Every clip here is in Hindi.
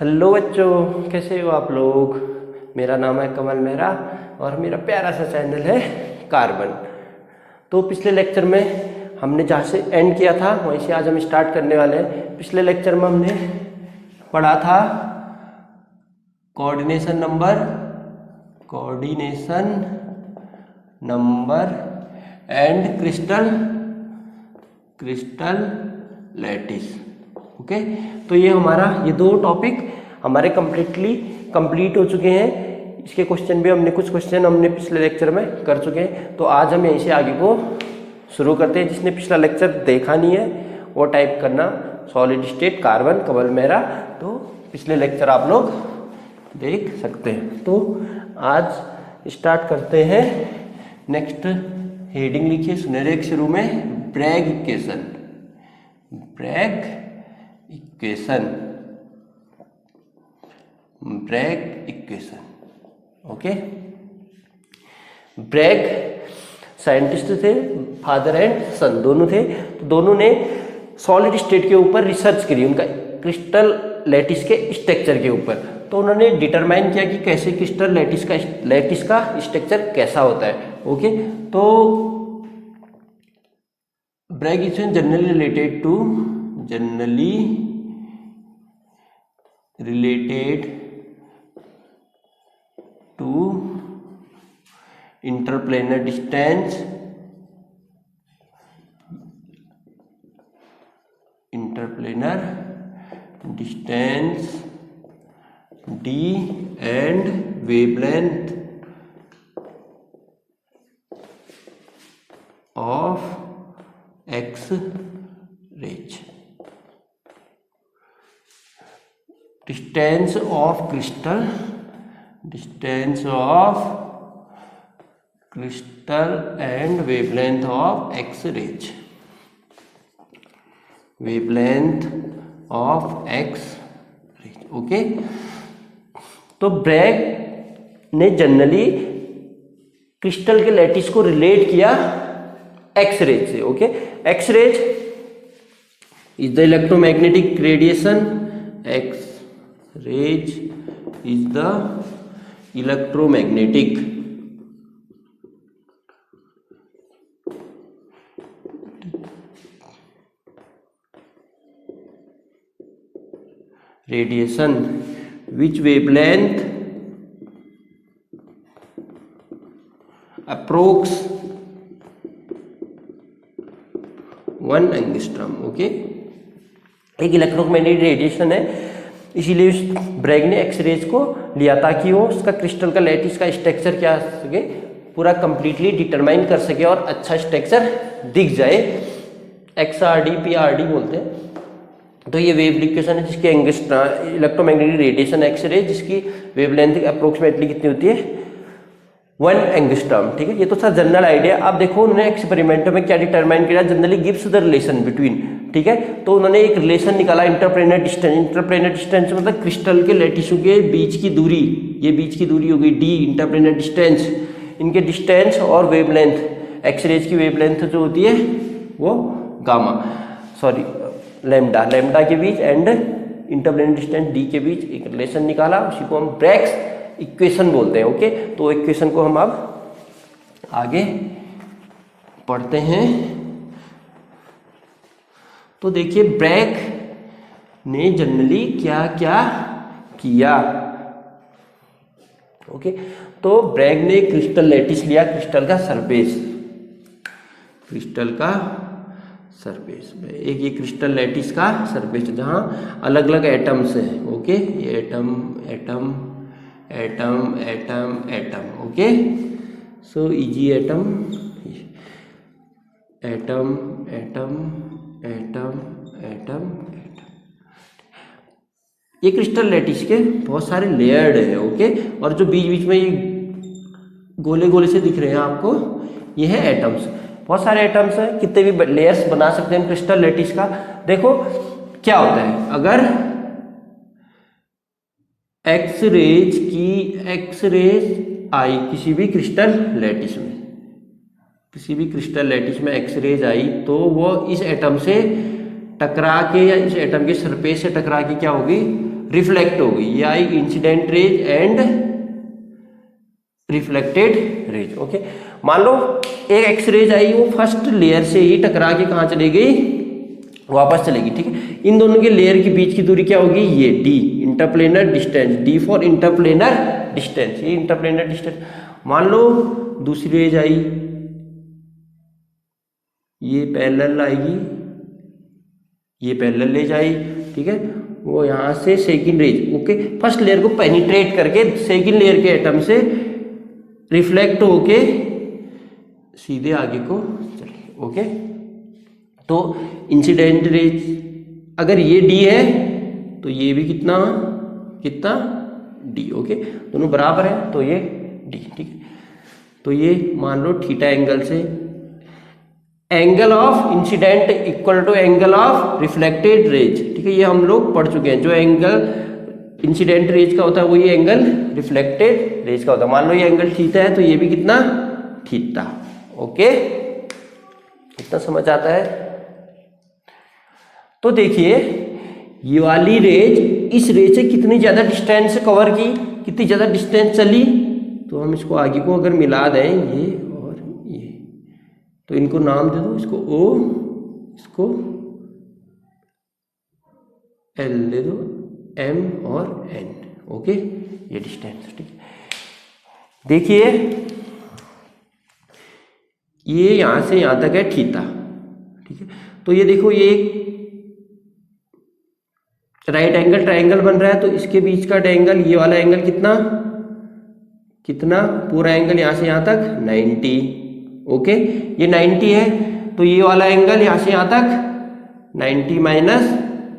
हेलो बच्चों, कैसे हो आप लोग। मेरा नाम है कमल मेहरा और मेरा प्यारा सा चैनल है कार्बन। तो पिछले लेक्चर में हमने जहाँ से एंड किया था वहीं से आज हम स्टार्ट करने वाले हैं। पिछले लेक्चर में हमने पढ़ा था coordination number and crystal lattice. Okay, तो ये ये दो टॉपिक हमारे कंप्लीट हो चुके हैं। इसके क्वेश्चन भी कुछ क्वेश्चन हमने पिछले लेक्चर में कर चुके हैं। तो आज हम यहीं से आगे को शुरू करते हैं। जिसने पिछला लेक्चर देखा नहीं है वो टाइप करना सॉलिड स्टेट कार्बन कमल मेहरा, तो पिछले लेक्चर आप लोग देख सकते हैं। तो आज स्टार्ट करते हैं। नेक्स्ट हेडिंग लिखिए सुनहरे अक्षरों में Bragg equation. Okay, Bragg scientist थे, फादर एंड सन दोनों थे। तो दोनों ने सॉलिड स्टेट के ऊपर रिसर्च करी, उनका क्रिस्टल लैटिस के स्ट्रक्चर के ऊपर। तो उन्होंने डिटरमाइन किया कि कैसे क्रिस्टल लैटिस का स्ट्रक्चर कैसा होता है। ओके, तो Bragg equation generally related to interplanar distance d and wavelength of X-rays. Distance of crystal and wavelength of X-rays. Okay, तो ब्रैग ने जनरली क्रिस्टल के लैटिस को रिलेट किया एक्सरेज से। Okay, X-rays is the electromagnetic radiation. X-rays is the electromagnetic radiation which wavelength approx 1 angstrom। Okay, एक इलेक्ट्रोमैग्नेटिक रेडिएशन है, इसीलिए ब्रैग ने एक्सरेज को लिया ताकि वो उसका क्रिस्टल का लैटिस का स्ट्रक्चर क्या सके, पूरा कंप्लीटली डिटरमाइन कर सके और अच्छा स्ट्रक्चर दिख जाए। XRD PRD बोलते हैं। तो ये वेव इक्वेशन है जिसकी इलेक्ट्रोमैग्नेटिक रेडिएशन एक्सरे जिसकी वेवलेंथ अप्रोक्सीमेटली कितनी होती है 1 एंगस्ट्रॉम। ठीक है, ये तो सर जनरल आइडिया। आप देखो उन्होंने एक्सपेरिमेंट में क्या डिटरमाइन किया, generally gives the relation between. ठीक है, तो उन्होंने एक रिलेशन निकाला इंटरप्लेनर डिस्टेंस मतलब क्रिस्टल के लैटिसों के बीच की दूरी, ये बीच की दूरी हो गई d, इंटरप्लेनर डिस्टेंस, इनके डिस्टेंस और वेवलेंथ, एक्सरेज की वेवलेंथ जो होती है वो लैम्डा के बीच एंड इंटरप्लेनर डिस्टेंस d के बीच एक रिलेशन निकाला, उसी को हम ब्रैग्स इक्वेशन बोलते हैं। ओके, तो इक्वेशन को हम अब आगे पढ़ते हैं। तो देखिए ब्रैग ने जनरली क्या क्या किया। ओके, तो ब्रैग ने क्रिस्टल लैटिस लिया, क्रिस्टल का सरफेस में एक ये क्रिस्टल लैटिस का सरफेस जहां अलग अलग एटम्स हैं। ओके, ये atom. Okay, so easy atom. ये क्रिस्टल लैटिस के बहुत सारे लेयर्ड है। ओके, और जो बीच बीच में ये गोले गोले से दिख रहे हैं आपको, ये है एटम्स। बहुत सारे एटम्स हैं, कितने भी लेयर्स बना सकते हैं हम क्रिस्टल लैटिस का। देखो क्या होता है, अगर एक्सरेज आई किसी भी क्रिस्टल लैटिस में एक्सरेज आई तो वो इस एटम से टकरा के या इस एटम के सरफेस से टकरा के क्या होगी, रिफ्लेक्ट हो गई, ये आई incident rays and reflected rays. Okay, मान लो एक एक्स रेज आई, वो फर्स्ट लेयर से ही टकरा के कहाँ चली गई, वापस चलेगी, ठीक है। इन दोनों के लेयर के बीच की दूरी क्या होगी, ये D, interplanar distance, D for interplanar distance, ये इंटरप्लेनर डिस्टेंस। मान लो दूसरी रेज आई, ये पैरेलल आएगी, ये पैरेलल ले जाई, ठीक है, वो यहाँ से second rays, okay, first layer को पेनिट्रेट करके सेकंड लेयर के एटम से रिफ्लेक्ट होके सीधे आगे को चले। ओके, तो इंसिडेंट रेज अगर ये डी है तो ये भी कितना कितना डी। ओके, दोनों बराबर है तो ये डी, ठीक है। तो ये मान लो थीटा एंगल से angle of incident equal to angle of reflected rays, ठीक है, ये हम लोग पढ़ चुके हैं। जो एंगल इंसिडेंट रेज का होता है वही एंगल रिफ्लेक्टेड रेज का होता है। मान लो ये एंगल थीटा है तो ये भी कितना थीटा। ओके, कितना समझ आता है। तो देखिए ये वाली रेज इस रेज से कितनी ज्यादा डिस्टेंस कवर की, कितनी ज्यादा डिस्टेंस चली, तो हम इसको आगे को अगर मिला दें ये और ये, तो इनको नाम दे दो, इसको ओ, इसको एल दे दो, एम और एन। ओके, ये डिस्टेंस, ठीक है। देखिए ये यहां से यहां तक है थीटा, ठीक है। तो ये देखो ये राइट एंगल ट्रायंगल बन रहा है, तो इसके बीच का एंगल, ये वाला एंगल कितना कितना, पूरा एंगल यहां से यहां तक 90। ओके, ये 90 है, तो ये वाला एंगल यहां से यहां तक 90 माइनस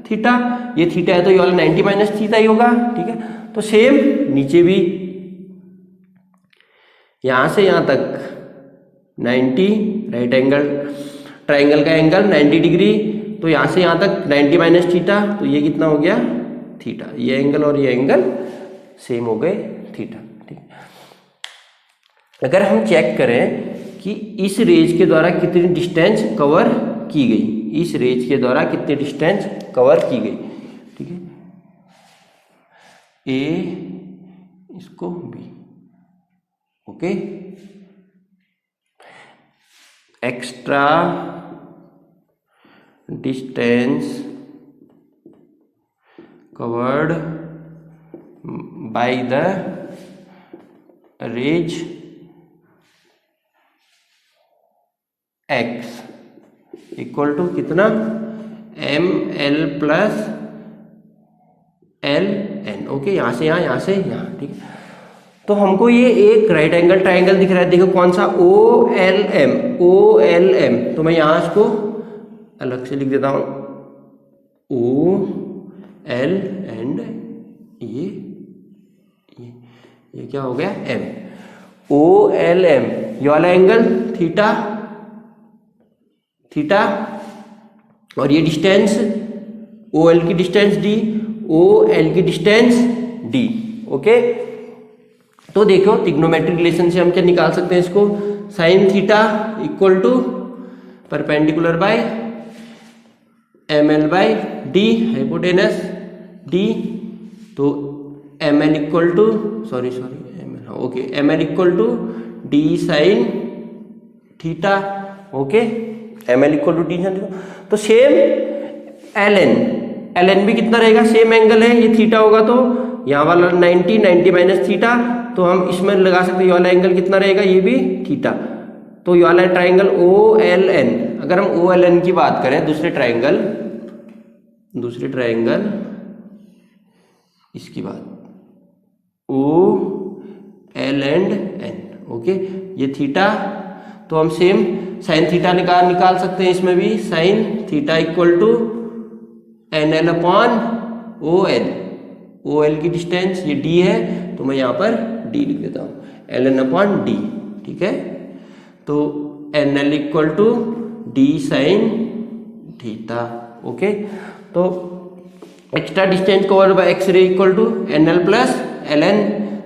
थीटा, ये थीटा है तो ये वाला 90 माइनस थीटा ही होगा, ठीक है। तो सेम नीचे भी यहां से यहां तक 90, राइट एंगल ट्रायंगल का एंगल 90 डिग्री, तो यहां से यहां तक 90 माइनस थीटा, तो ये कितना हो गया थीटा। ये एंगल और ये एंगल सेम हो गए थीटा, ठीक। अगर हम चेक करें कि इस रेज के द्वारा कितनी डिस्टेंस कवर की गई, इस रेज के द्वारा कितनी डिस्टेंस कवर की गई, ठीक है, ए इसको B. Okay, extra distance covered by the rays X equal to कितना, M L plus L N. Okay, यहां से यहां से यहां, ठीक है। तो हमको ये एक राइट एंगल ट्रायंगल दिख रहा है, देखो कौन सा, O L M, O L M. तो मैं यहां इसको अलग से लिख देता हूं, ओ एल एंड ये क्या हो गया एम, ओ एल एम, ये वाला एंगल थीटा थीटा, और ये डिस्टेंस ओ एल की डिस्टेंस डी, ओ एल की डिस्टेंस डी। ओके, तो देखो ट्रिग्नोमेट्रिक रिलेशन से हम क्या निकाल सकते हैं इसको, sine theta equal to perpendicular by M L by D, hypotenuse D. तो M L equal to sorry M L, okay, M L equal to D sine theta. Okay, M L equal to D sine theta. तो सेम एल एन भी कितना रहेगा, सेम एंगल है, ये थीटा होगा तो यहाँ वाला 90 माइनस थीटा, तो हम इसमें लगा सकते हैं ये वाला एंगल कितना रहेगा, ये भी थीटा। तो ये वाला ट्राइंगल ओ एल एन, अगर हम ओ एल एन की बात करें, दूसरे ट्राइंगल इसकी बात, O L and N. Okay, ये थीटा, तो हम सेम साइन थीटा निकाल सकते हैं इसमें भी, sine theta equal to N L upon O L, O L की डिस्टेंस ये डी है, तो मैं यहाँ पर डी लिख देता हूँ, एल एन अपॉन डी, ठीक है। तो N L equal to D sine theta. Okay, तो extra distance covered by X ray equal to N L plus L N,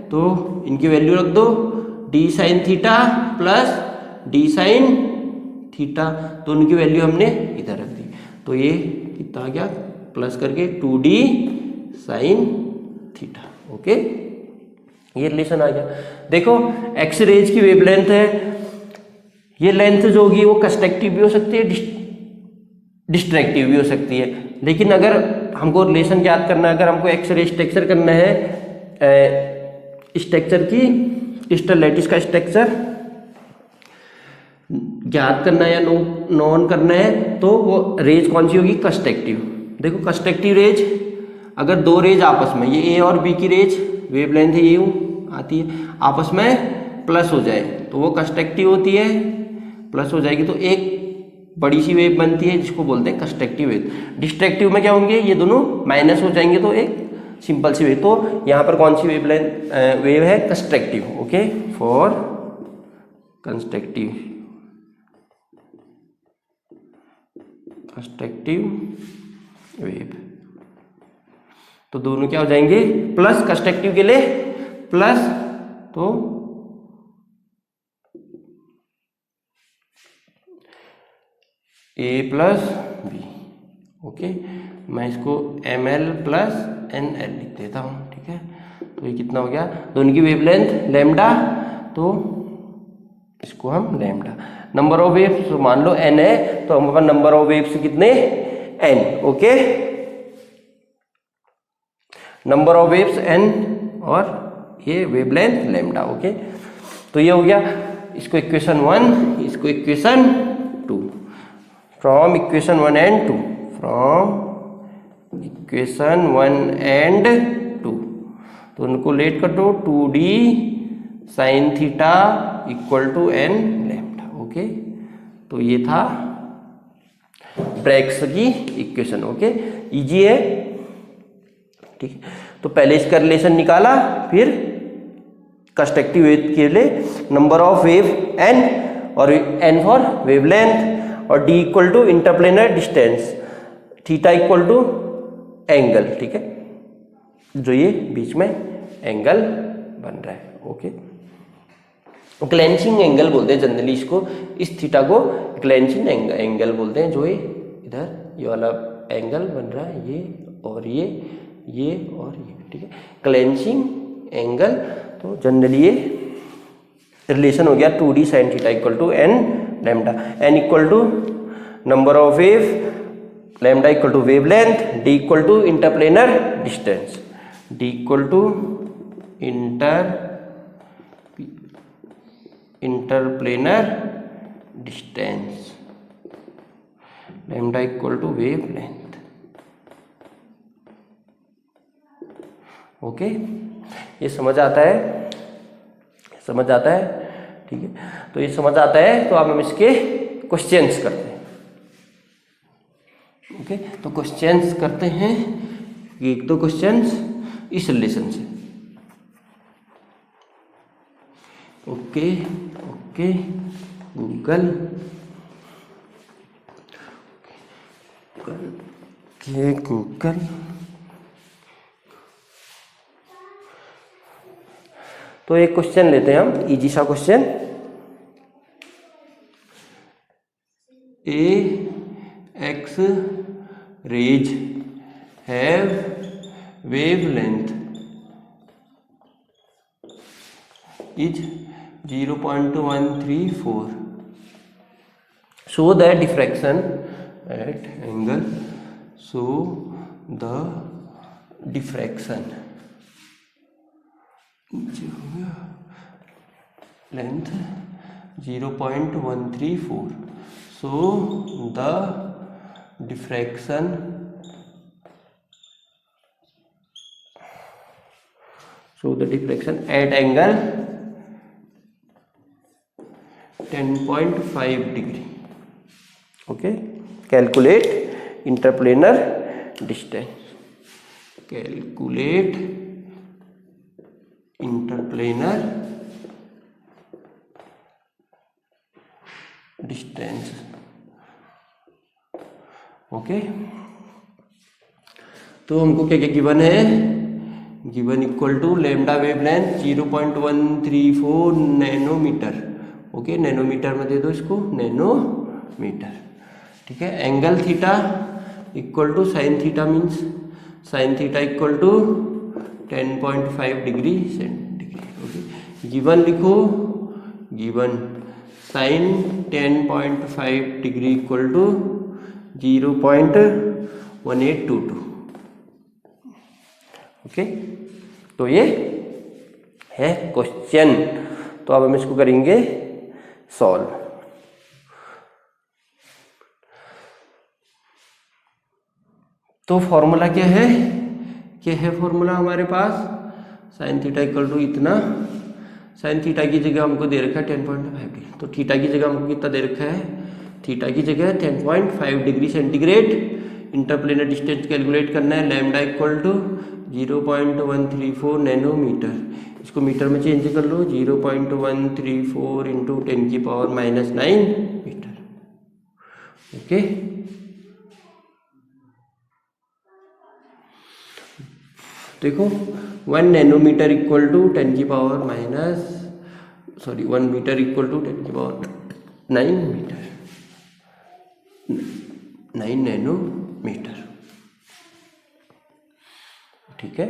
तो इनकी वैल्यू रख दो, D sine theta plus D sine theta, तो उनकी वैल्यू हमने इधर रख दी। तो ये कितना आ गया, प्लस करके 2d साइन थीटा। ओके, ये रिलेशन आ गया। देखो एक्स रेज की वेवलेंथ है, ये लेंथ जो होगी वो कंस्ट्रक्टिव भी हो सकती है, डिस्ट्रक्टिव भी हो सकती है। लेकिन अगर हमको रिलेशन याद करना है, अगर हमको एक्स रे स्ट्रक्चर करना है, स्ट्रक्चर की क्रिस्टल लैटिस का स्ट्रक्चर ज्ञात करना है या नोन करना है, तो वो रेज कौन सी होगी? कंस्ट्रक्टिव। देखो कंस्ट्रक्टिव रेज, अगर दो रेज आपस में, ये ए और बी की रेज वेवलेंथ है, ये आती है, आपस में प्लस हो जाए तो वो कंस्ट्रक्टिव होती है, प्लस हो जाएगी तो एक बड़ी सी वेव बनती है जिसको बोलते हैं कंस्ट्रक्टिव वेव। डिस्ट्रक्टिव में क्या होंगे? ये दोनों माइनस हो जाएंगे तो एक सिंपल सी वेव। तो यहाँ पर कौन सी वेव है? Constructive. Okay, for constructive wave, तो दोनों क्या हो जाएंगे? प्लस। कंस्ट्रक्टिव के लिए प्लस, तो ए प्लस बी। ओके, मैं इसको M L plus N L लिख देता हूँ। ठीक है, तो ये कितना हो गया? दोनों की वेवलेंथ लैम्डा, तो इसको हम लैम्डा। नंबर ऑफ वेव्स तो मान लो एन है, तो हमारे पास नंबर ऑफ वेव्स कितने? N. Okay, number of waves N और ये वेवलेंथ लैम्डा। ओके, तो ये हो गया, इसको इक्वेशन 1, इसको equation 2। From equation 1 and 2, from equation 1 and 2, तो उनको लेट कर दो, 2d sine theta equal to N lambda. Okay, तो ये था ब्रैग्स की इक्वेशन। ओके, इजी है। ठीक है, तो पहले इसका रिलेशन निकाला, फिर कंस्ट्रक्टिव वेव के लिए नंबर ऑफ वेव n और n फॉर वेवलेंथ, और d equal to interplanar distance, theta equal to angle. ठीक है, जो ये बीच में एंगल बन रहा है। ओके, क्लेंचिंग एंगल बोलते हैं जनरली इसको, इस थीटा को क्लेंचिंग एंगल बोलते हैं। जो ये इधर ये वाला एंगल बन रहा है, ये और ये और ये। ठीक है, क्लेंचिंग एंगल। तो जनरली ये रिलेशन हो गया 2d sine theta equal to N lambda, N equal to number of wave, lambda equal to wavelength, d equal to interplanar distance, d equal to interplanar distance, lambda equal to wavelength. Okay, ये समझ आता है? समझ आता है? ठीक है, तो ये समझ आता है, तो अब हम इसके क्वेश्चंस करते हैं। ओके, तो क्वेश्चंस करते हैं, एक दो क्वेश्चंस इस रिलेशन से। ओके ओके, गूगल के गूगल तो एक क्वेश्चन लेते हैं हम, इजी सा question. A x raise have wavelength is 0.134, show the diffraction at angle, show the diffraction length 0.134, so the diffraction at angle 10.5 degree. Okay, calculate interplanar distance, calculate interplanar distance. Okay, तो हमको क्या क्या गिवन है? Given equal to lambda wavelength 0.134 nanometre. Okay, nanometre में दे दो इसको, नैनोमीटर। ठीक है, angle theta equal to sine theta means sine theta equal to 10.5 degree centigrade. Okay, given लिखो, given sine 10.5 degree equal to 0.1822। Okay, तो ये है क्वेश्चन। तो अब हम इसको करेंगे सॉल्व। तो फॉर्मूला क्या है, फॉर्मूला हमारे पास साइन थीटा इक्वल टू इतना, साइन थीटा की जगह हमको दे रखा है 10.5 डिग्री, तो थीटा की जगह हमको कितना दे रखा है, थीटा की जगह 10.5 degree centigrade. Interplanar distance calculate करना है, लैम्डा इक्वल टू 0.134 नैनोमीटर। इसको मीटर में चेंज कर लो, 0.134 इंटू 10⁻⁹ मीटर। ओके, देखो 1 nanometre equal to 1 metre equal to 10⁹ metre, 9 nanometre. ठीक है,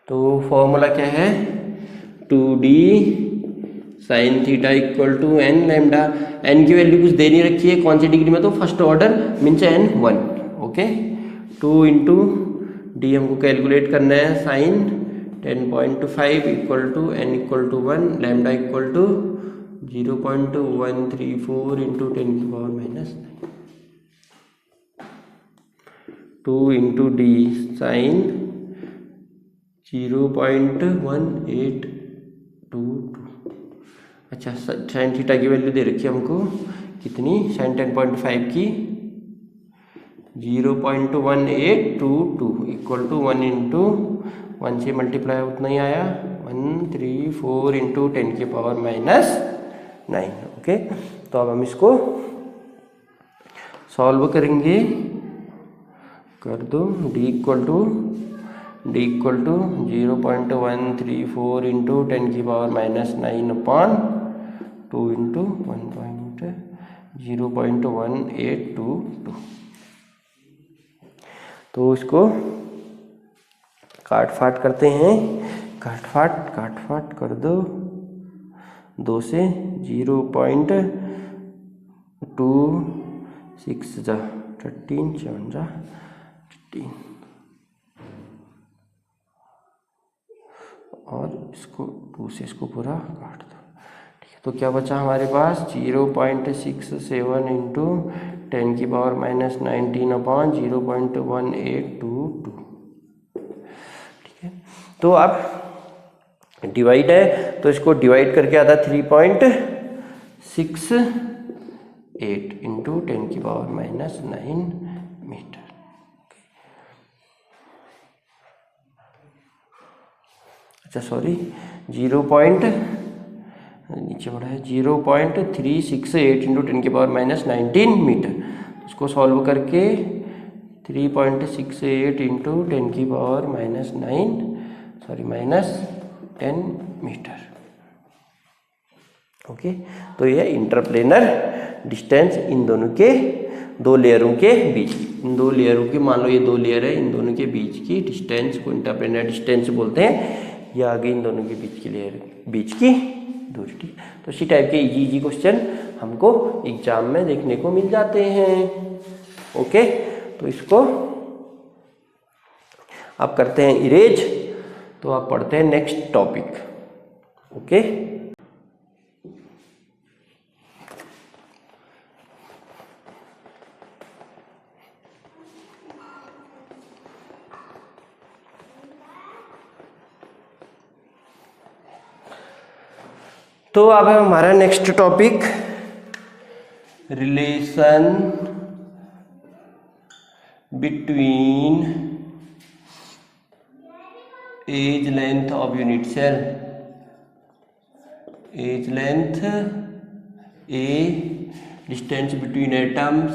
तो फॉर्मूला क्या है, 2d sine theta equal to n lambda. n की वैल्यू कुछ दे नहीं रखी है, कौन सी डिग्री में, तो first order means n1। Okay, 2 into D हमको कैलकुलेट करना है, sine 10.5 equal to n equal to 1, lambda equal to 0.134 into 10⁻⁹। 2 into D sine 0.1822। अच्छा, साइन थीटा की वैल्यू दे रखी है हमको कितनी, साइन 10.5 की 0.1822 इक्वल टू 1 इंटू 1 से मल्टीप्लाई उतना ही आया, 134 इंटू 10⁻⁹। ओके, तो अब हम इसको सॉल्व करेंगे। कर दो, D equal to 0.134 into 10⁻⁹ upon 2 into 0.1822। तो इसको काट फाट करते हैं, काट फाट कर दो, 2 से 0.26 जा 13 7 जा 13, और इसको 2 से इसको पूरा काट दो। ठीक है, तो क्या बचा हमारे पास, 0.67 इंटू 10⁻⁹ अपॉन 0.1822। ठीक है, तो अब डिवाइड है, तो इसको डिवाइड करके आता 3.68 इंटू 10⁻⁹ मीटर। अच्छा सॉरी, नीचे बढ़ा है 0.368 इंटू 10⁻⁹ मीटर। उसको सॉल्व करके 3.68 इंटू 10⁻⁻10 मीटर। ओके, तो ये इंटरप्लेनर डिस्टेंस इन दोनों के, दो लेयरों के बीच, इन दो लेयरों की, मान लो ये 2 लेयर है, इन दोनों के बीच की डिस्टेंस को इंटरप्लेनर डिस्टेंस बोलते हैं, या आगे इन दोनों के बीच की लेयर, बीच की दूरी। ठीक, तो इसी टाइप के इजी क्वेश्चन हमको एग्जाम में देखने को मिल जाते हैं। ओके, तो इसको आप करते हैं इरेज, तो आप पढ़ते हैं नेक्स्ट टॉपिक। ओके, तो अब है हमारा next topic, relation between edge length of unit cell, edge length A, distance between atoms,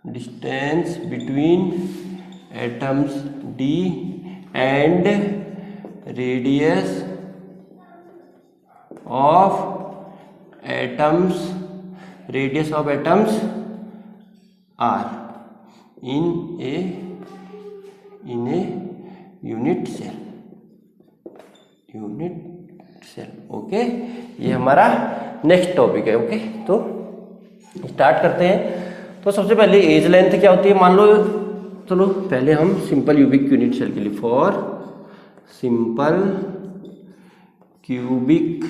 distance between atoms D, and radius of atoms radius of atoms R in a unit cell. Okay, ये हमारा नेक्स्ट टॉपिक है। ओके, तो स्टार्ट करते हैं। तो सबसे पहले एज लेंथ क्या होती है, मान लो, चलो पहले हम सिंपल क्यूबिक यूनिट सेल के लिए, for simple cubic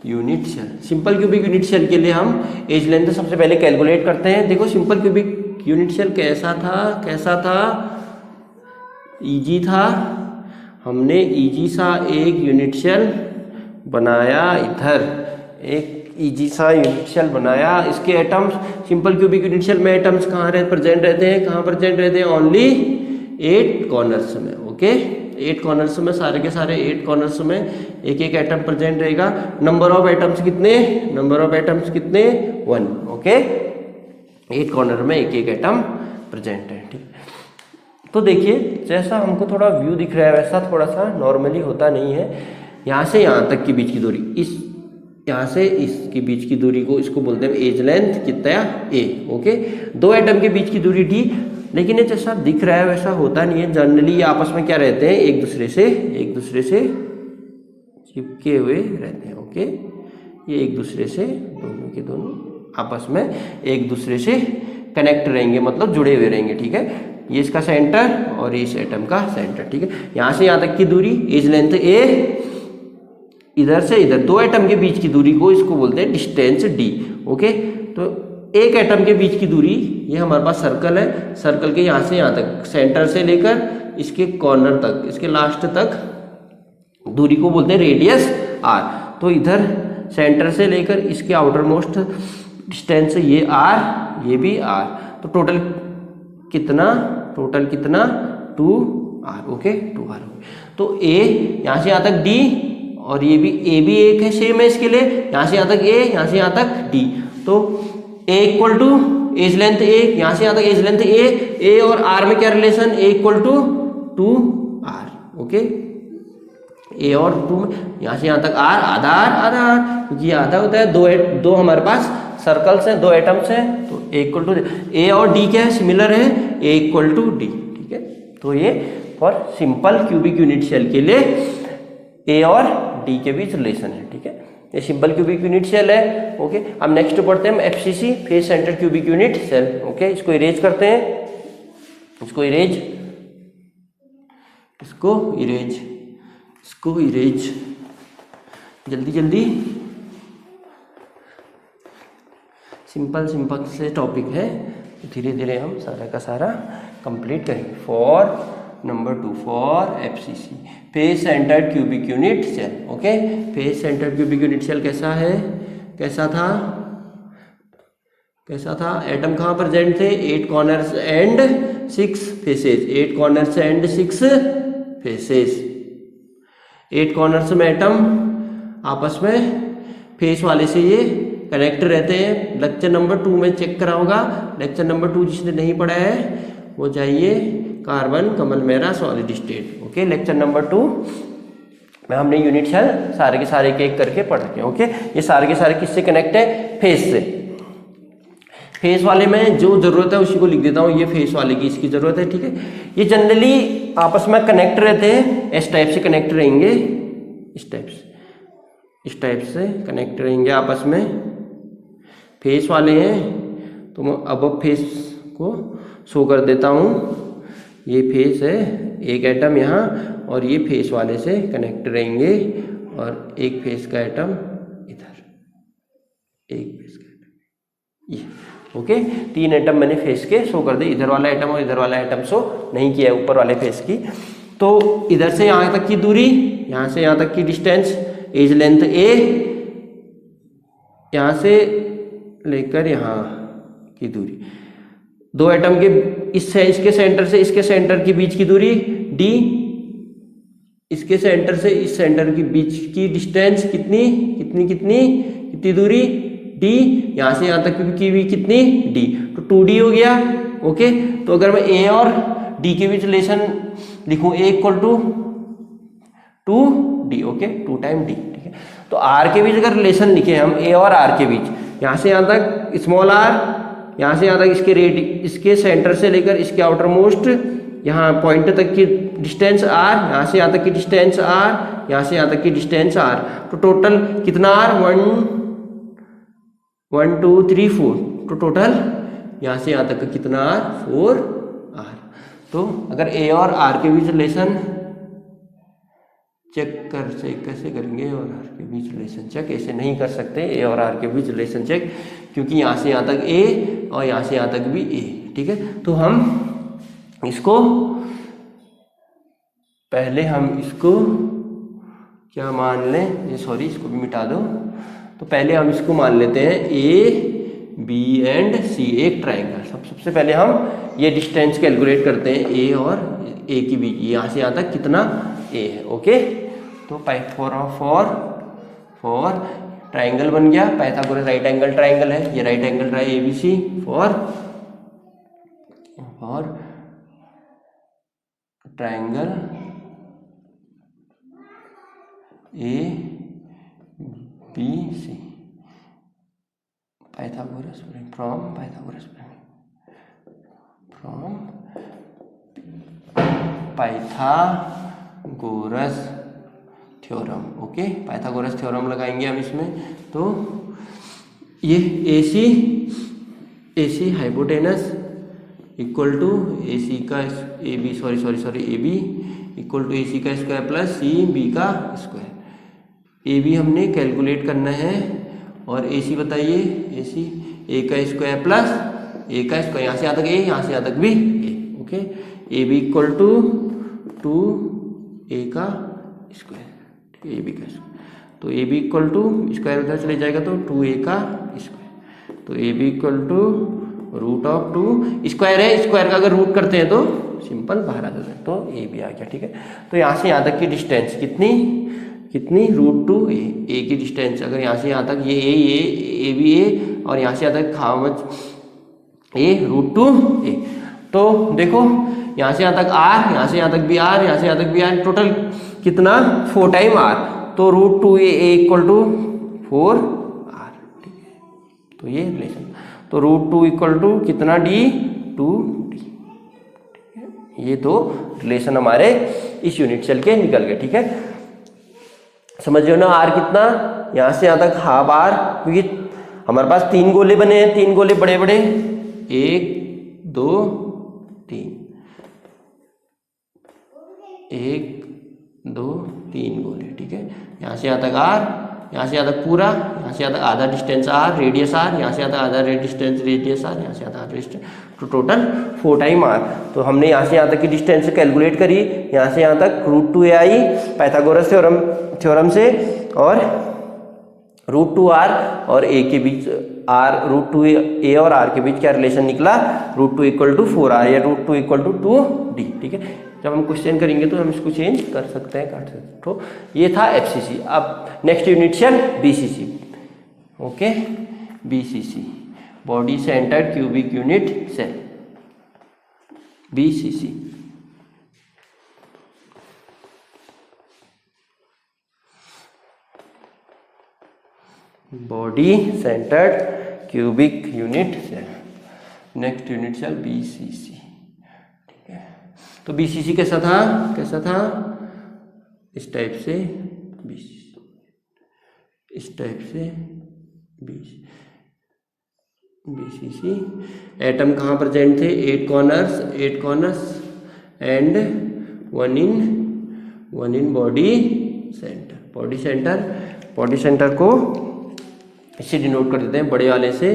unit cell, simple cubic unit cell के लिए हम एज लेंथ सबसे पहले कैलकुलेट करते हैं। देखो सिंपल क्यूबिक यूनिट सेल कैसा था, इजी था। हमने इजी सा एक यूनिट सेल बनाया, इधर एक इजी सा यूनिट सेल बनाया। इसके atoms, simple cubic unit cell में एटम्स कहाँ प्रेजेंट रहते हैं, ओनली 8 कॉर्नर्स में। ओके, 8 कॉर्नर्स में, सारे के सारे 8 कॉर्नर्स में एक एक एटम प्रेजेंट रहेगा। नंबर ऑफ एटम्स कितने, 1। ओके, 8 कॉर्नर में एक एक एटम प्रेजेंट है। ठीक, तो देखिए जैसा हमको थोड़ा व्यू दिख रहा है वैसा थोड़ा सा नॉर्मली होता नहीं है। यहाँ से यहाँ तक के बीच की दूरी, यहाँ से इसके बीच की दूरी को, इसको बोलते हैं एज लेंथ कितना, ए। ओके, 2 एटम के बीच की दूरी डी। लेकिन ये जैसा दिख रहा है वैसा होता नहीं है। जनरली ये आपस में क्या रहते हैं, एक दूसरे से चिपके हुए रहते हैं। ओके, ये एक दूसरे से दोनों के दोनों आपस में एक दूसरे से कनेक्ट रहेंगे, मतलब जुड़े हुए रहेंगे। ठीक है, ये इसका सेंटर और इस एटम का सेंटर। ठीक है, यहाँ से यहाँ तक की दूरी एज लेंथ ए, इधर से इधर 2 एटम के बीच की दूरी को इसको बोलते हैं डिस्टेंस डी। ओके, तो एक एटम के बीच की दूरी, ये हमारे पास सर्कल है, सर्कल के यहाँ से यहाँ तक, सेंटर से लेकर इसके कॉर्नर तक, इसके लास्ट तक दूरी को बोलते हैं रेडियस आर। तो इधर सेंटर से लेकर इसके आउटर मोस्ट डिस्टेंस ये आर, ये भी आर। तो टोटल कितना 2R। Okay, 2R। तो ए यहाँ से यहाँ तक डी, और ये भी ए भी एक है, सेम है इसके लिए, यहाँ से यहाँ तक ए, यहाँ से यहाँ तक डी। तो ए इक्वल टू एज लेंथ ए, यहाँ से यहाँ तक एज लेंथ ए और आर में क्या relation, A equal to 2R। Okay, A और 2 में यहाँ से यहाँ तक आर, आधा, क्योंकि ये आधा होता है। दो हमारे पास सर्कल्स हैं, 2 एटम्स हैं, तो ए इक्वल टू, ए और डी क्या है, सिमिलर है, ए इक्वल टू डी। ठीक है, तो ये for simple cubic unit cell के लिए ए और डी के बीच रिलेशन है। ठीक है, ये सिंपल क्यूबिक यूनिट सेल है। ओके, अब नेक्स्ट पढ़ते हैं हम FCC, face centre cubic unit cell. Okay, इसको इरेज करते हैं, इसको इरेज जल्दी सिंपल से टॉपिक है, धीरे धीरे हम सारा का सारा कंप्लीट करेंगे। For number 2, for FCC, face centred cubic unit cell. Okay, face centred cubic unit cell कैसा था, एटम कहाँ प्रेजेंट थे, 8 corners and 6 faces, 8 corners and 6 faces. 8 corners में एटम आपस में फेस वाले से ये कनेक्ट रहते हैं। लेक्चर नंबर 2 में चेक करा होगा, लेक्चर नंबर 2 जिसने नहीं पढ़ा है वो जाइए, कार्बन कमल मेरा solid state. Okay, lecture number 2 में हमने यूनिट सेल सारे के सारे एक करके पढ़ रखे हैं। ओके, ये सारे के सारे किससे कनेक्ट है, फेस से। फेस वाले में जो जरूरत है उसी को लिख देता हूँ, ये फेस वाले की इसकी जरूरत है। ठीक है, ये जनरली आपस में कनेक्ट रहते हैं, इस टाइप से कनेक्ट रहेंगे, इस टाइप से कनेक्ट रहेंगे आपस में। फेस वाले हैं तो मैं अब फेस को शो कर देता हूँ, ये फेस है, एक एटम यहाँ, और ये फेस वाले से कनेक्ट रहेंगे, और एक फेस का एटम इधर, एक फेस का एटम ये। ओके, 3 एटम मैंने फेस के शो कर दे, इधर वाला एटम और इधर वाला एटम शो नहीं किया है ऊपर वाले फेस की। तो इधर से यहाँ तक की दूरी, यहाँ से यहाँ तक की डिस्टेंस, एज लेंथ ए, यहाँ से लेकर यहाँ की दूरी, 2 एटम के इसके सेंटर से इसके सेंटर के बीच की दूरी डी, इसके सेंटर से इस सेंटर के बीच की डिस्टेंस कितनी दूरी डी, यहाँ से यहाँ तक की भी कितनी डी, तो 2D हो गया। ओके, तो अगर मैं ए और डी के बीच रिलेशन लिखूं, A equal to 2D। Okay, 2 time D. ठीक है, तो तो आर के बीच अगर रिलेशन लिखे हम ए और आर के बीच, यहाँ से यहाँ तक स्मॉल आर, यहाँ से यहाँ तक इसके सेंटर से लेकर इसके आउटर मोस्ट यहाँ पॉइंट तक की डिस्टेंस आर, यहाँ से यहाँ तक की डिस्टेंस आर, यहाँ से यहाँ तक की डिस्टेंस आर, तो टोटल कितना आर 1 2 3 4, तो टोटल यहाँ से यहाँ तक का कितना आर 4 आर। तो अगर ए और आर के बीच रिलेशन चेक कैसे करेंगे, ए और आर के बीच रिलेशन चेक ऐसे नहीं कर सकते, ए और आर के बीच रिलेशन चेक, क्योंकि यहाँ से यहाँ तक ए और यहाँ से यहाँ तक भी ए, ठीक है। तो हम इसको पहले हम इसको क्या मान लें, ये सॉरी इसको भी मिटा दो, तो पहले हम इसको मान लेते हैं ए बी एंड सी एक ट्राइंगल। सबसे पहले हम ये डिस्टेंस कैलकुलेट करते हैं ए और ए के बीच, यहाँ से यहाँ तक कितना ए है, ओके। तो फॉर ट्राइंगल बन गया, पाइथागोरस राइट एंगल ट्राइंगल है, ये right angle triangle ABC, for triangle A B C, Pythagoras from Pythagoras theorem, okay. Pythagoras theorem लगाएंगे हम इसमें। तो ये AC hypotenuse equal to AC का A B equal to AC का स्क्वायर प्लस CB का स्क्वायर। AB हमने कैलकुलेट करना है और AC बताइए, AC A का स्क्वायर प्लस A का स्क्वायर, यहाँ से यहाँ तक A, यहाँ से यहाँ तक भी A, okay. AB equal to 2A का स्क्वायर, AB का स्क्वायर, तो AB इक्वल टू स्क्वायर उधर चले जाएगा तो 2A का स्क्वायर, तो AB equal to root of 2 square है, स्क्वायर का अगर रूट करते हैं तो सिंपल बाहर आ जाता है, तो ए भी आ गया, ठीक है। तो यहाँ से यहाँ तक की डिस्टेंस कितनी रूट 2 ए की डिस्टेंस, अगर यहाँ से यहाँ तक ये ए भी ए और यहाँ से यहाँ तक हाउ मच ए रूट 2 ए। तो देखो यहाँ से यहाँ तक आर, यहाँ से यहाँ तक भी आर, यहाँ से यहाँ तक भी आर, टोटल कितना 4 टाइम आर, तो root 2 A equal to 4 R, ठीक है। तो ये रिलेशन, तो रूट 2 इक्वल टू कितना डी 2 डी, ये दो रिलेशन हमारे इस यूनिट सेल के निकल गए, ठीक है। समझ रहे हो ना, आर कितना, यहाँ से यहाँ तक हाफ आर, क्योंकि हमारे पास 3 गोले बने हैं, 3 गोले बड़े बड़े, 1 2 3, 1 2 3 गोले, ठीक है। यहाँ से यहाँ तक आर, यहाँ से यहाँ तक पूरा, यहाँ से यहाँ तक आधा डिस्टेंस आर, रेडियस आर, यहाँ से यहाँ तक आधा डिस्टेंस रेडियस आर, यहाँ से यहाँ तक आधा डिस्टेंस, तो टोटल 4 टाइम आर। तो हमने यहाँ से यहाँ तक की डिस्टेंस कैलकुलेट करी, यहाँ से यहाँ तक रूट 2 ए आई पाइथागोरस थ्योरम से, और रूट 2 आर और ए के बीच आर, रूट 2 ए और आर के बीच क्या रिलेशन निकला, रूट 2 इक्वल टू 4 आर या रूट 2 इक्वल टू 2 डी, ठीक है। जब हम क्वेश्चन करेंगे तो हम इसको चेंज कर सकते हैं, काट सकते हैं। तो ये था FCC। अब next unit cell BCC, okay. BCC body centred cubic unit cell, BCC। Body centred cubic unit cell, next unit cell BCC, ठीक है। तो BCC कैसा था, इस टाइप से BCC, इस टाइप से BCC। एटम कहाँ प्रेजेंट थे, 8 corners and one in body centre को इसे डिनोट कर देते हैं बड़े वाले से,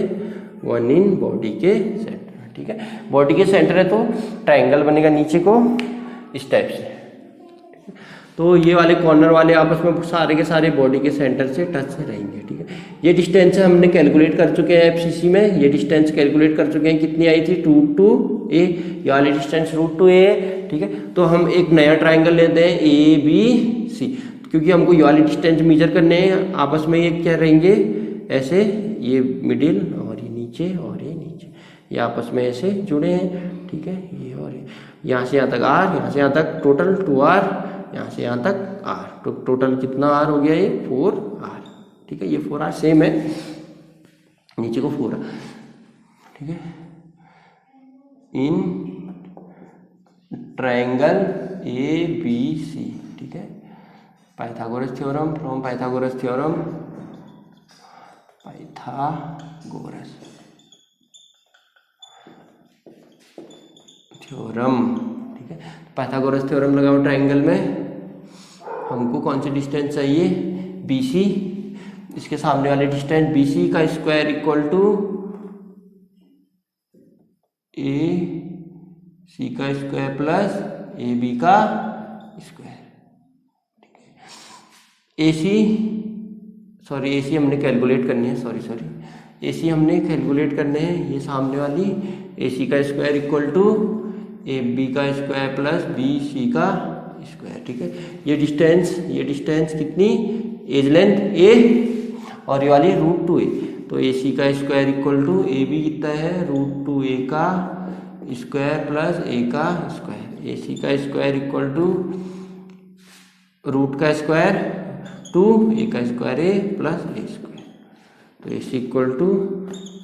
1 इन बॉडी के सेंटर, ठीक है। बॉडी के सेंटर है तो ट्राइंगल बनेगा नीचे को इस टाइप से, तो ये वाले कॉर्नर वाले आपस में सारे के सारे बॉडी के सेंटर से टच से रहेंगे, ठीक है। ये डिस्टेंस हमने कैलकुलेट कर चुके हैं FCC में, ये डिस्टेंस कैलकुलेट कर चुके हैं, कितनी आई थी, रूट 2 ए, ये वाली डिस्टेंस रूट 2 ए, ठीक है। तो हम एक नया ट्राइंगल लेते हैं ABC, क्योंकि हमको ये वाली डिस्टेंस मेजर करने हैं, आपस में ये क्या रहेंगे ऐसे, ये मिडिल और ये नीचे और ये नीचे, ये आपस में ऐसे जुड़े हैं, ठीक है। ये और यहाँ से यहाँ तक आर, यहाँ से यहाँ तक टोटल 2 आर, यहाँ से यहाँ तक आर, तो टोटल कितना आर हो गया, ये 4 आर। ठीक है, ये 4r सेम है, नीचे को 4r, ठीक है। इन ट्रायंगल ABC, ठीक है, Pythagoras theorem, from Pythagoras theorem, Pythagoras theorem, ठीक है। पाइथागोरस थ्योरम लगाओ ट्रायंगल में, हमको कौन सी डिस्टेंस चाहिए, BC, इसके सामने वाले डिस्टेंस BC का स्क्वायर इक्वल टू AC का स्क्वायर प्लस AB का स्क्वायर, AC हमने कैलकुलेट करनी है, AC हमने कैलकुलेट करने हैं, ये सामने वाली AC का स्क्वायर इक्वल टू AB का स्क्वायर प्लस BC का स्क्वायर, ठीक है। ये डिस्टेंस कितनी, एज लेंथ A और ये वाली √2a, तो AC का स्क्वायर इक्वल टू AB कितना है, √2a का स्क्वायर प्लस A का स्क्वायर, AC का स्क्वायर इक्वल टू रूट का स्क्वायर 2, A का square A plus A square, तो AC equal to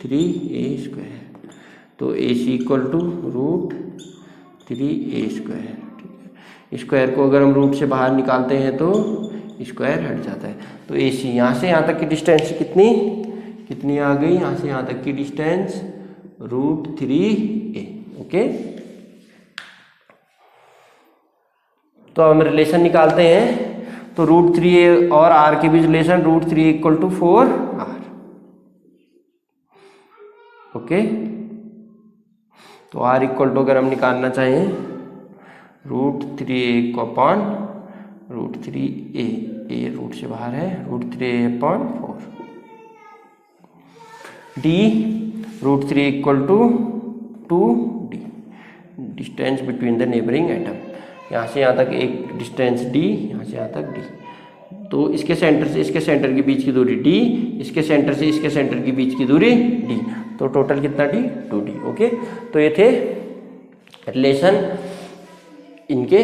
3A square, तो AC equal to √3a square, ठीक है। स्क्वायर को अगर हम रूट से बाहर निकालते हैं तो स्क्वायर हट जाता है, तो AC यहाँ से यहाँ तक की डिस्टेंस कितनी आ गई, यहाँ से यहाँ तक की डिस्टेंस √3a, ओके। तो अब हम रिलेशन निकालते हैं, तो √3a और r के बीच relation √3a equal to 4r, okay. तो r इक्वल टू अगर हम निकालना चाहें √3a को अपॉन √3a, a रूट से बाहर है, √3a upon 4, d √3 equal to 2d, distance between the neighbouring atom, यहाँ से यहाँ तक एक डिस्टेंस d, यहाँ से यहाँ तक d, तो इसके सेंटर से इसके सेंटर के बीच की दूरी d, इसके सेंटर से इसके सेंटर के बीच की दूरी d, तो टोटल कितना d, 2d, ओके। तो ये थे रिलेशन इनके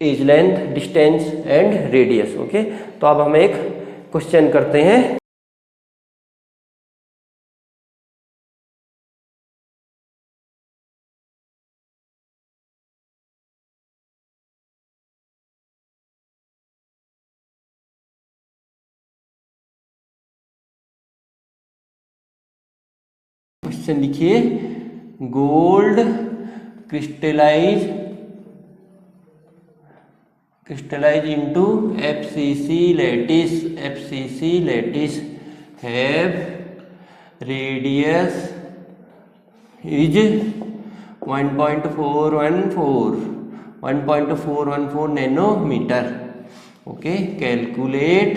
edge length, distance and radius, okay. तो अब हम एक क्वेश्चन करते हैं। क्वेश्चन लिखिए, gold crystallise into FCC lattice have radius is 1.414 nanometer, okay। calculate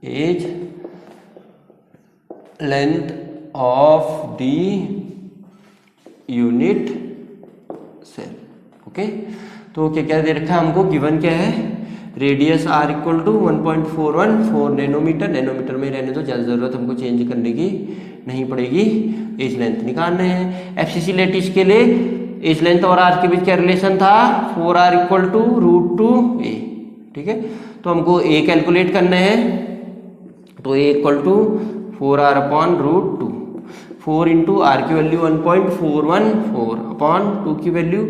age length of the unit cell, okay. तो क्या दे रखा है हमको, गिवन क्या है, radius r equal to 1.414 nanometre, nanometre में रहने तो ज़्यादा ज़रूरत हमको चेंज करने की नहीं पड़ेगी, एज लेंथ निकालने हैं। FCC लेटिस के लिए एज लेंथ और r के बीच क्या रिलेशन था, 4r इक्वल टू √2a, ठीक है। तो हमको a कैलकुलेट करना है, तो a equal to 4r upon √2, 4 into R की वैल्यू 1.414 अपॉन 2 की वैल्यू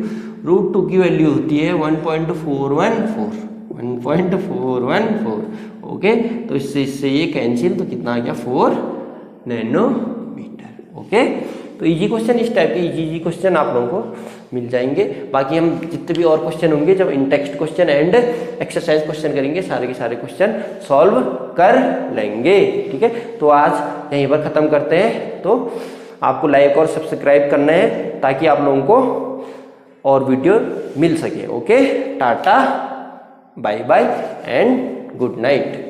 √2 की वैल्यू होती है 1.414, ओके। तो इससे ये कैंसिल, तो कितना आ गया 4 नैनोमीटर, ओके। तो इजी क्वेश्चन, इस टाइप के इजी क्वेश्चन आप लोगों को मिल जाएंगे। बाकी हम जितने भी और क्वेश्चन होंगे, जब इन text question and exercise question करेंगे, सारे के सारे क्वेश्चन सॉल्व कर लेंगे, ठीक है। तो आज यहीं पर ख़त्म करते हैं। तो आपको लाइक और सब्सक्राइब करना है ताकि आप लोगों को और वीडियो मिल सके, okay. Tata, bye bye and good night.